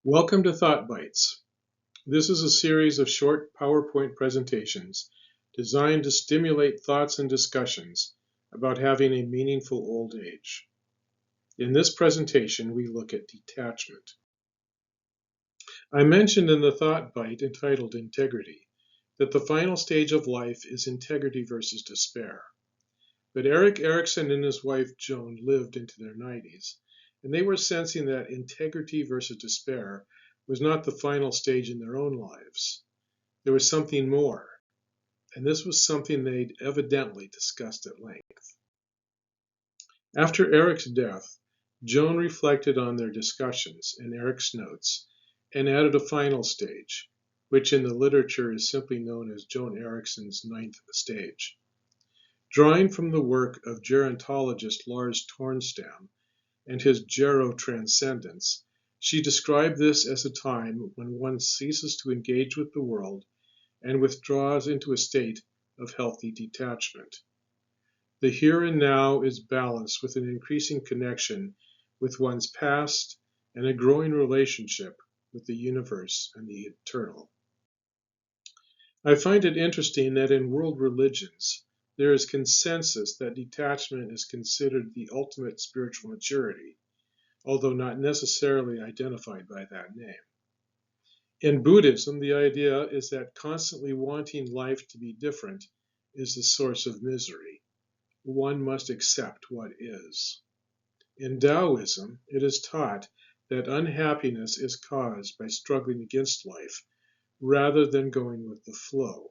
Welcome to Thought Bites. This is a series of short PowerPoint presentations designed to stimulate thoughts and discussions about having a meaningful old age. In this presentation, we look at detachment. I mentioned in the Thought Bite entitled Integrity that the final stage of life is integrity versus despair. But Erik Erikson and his wife Joan lived into their 90s, and they were sensing that integrity versus despair was not the final stage in their own lives. There was something more, and this was something they'd evidently discussed at length. After Erik's death, Joan reflected on their discussions and Erik's notes and added a final stage, which in the literature is simply known as Joan Erikson's ninth stage. Drawing from the work of gerontologist Lars Tornstam and his gerotranscendence, she described this as a time when one ceases to engage with the world and withdraws into a state of healthy detachment. The here and now is balanced with an increasing connection with one's past and a growing relationship with the universe and the eternal. I find it interesting that in world religions, there is consensus that detachment is considered the ultimate spiritual maturity, although not necessarily identified by that name. In Buddhism, the idea is that constantly wanting life to be different is the source of misery. One must accept what is. In Taoism, it is taught that unhappiness is caused by struggling against life rather than going with the flow.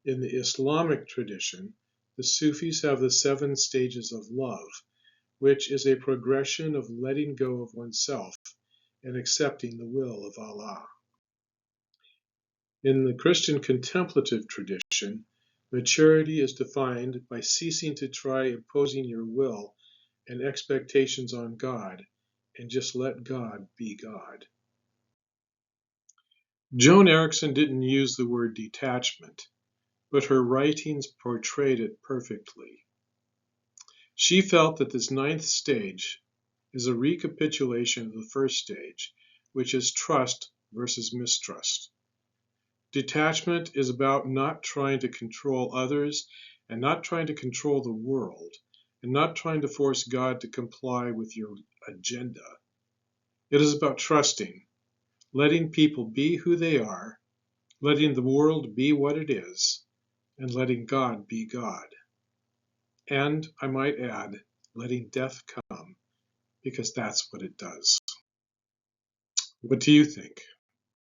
In the Islamic tradition, the Sufis have the 7 stages of love, which is a progression of letting go of oneself and accepting the will of Allah. In the Christian contemplative tradition, maturity is defined by ceasing to try imposing your will and expectations on God and just let God be God. Joan Erikson didn't use the word detachment, but her writings portrayed it perfectly. She felt that this 9th stage is a recapitulation of the first stage, which is trust versus mistrust. Detachment is about not trying to control others and not trying to control the world and not trying to force God to comply with your agenda. It is about trusting, letting people be who they are, letting the world be what it is, and letting God be God. And, I might add, letting death come, because that's what it does. What do you think?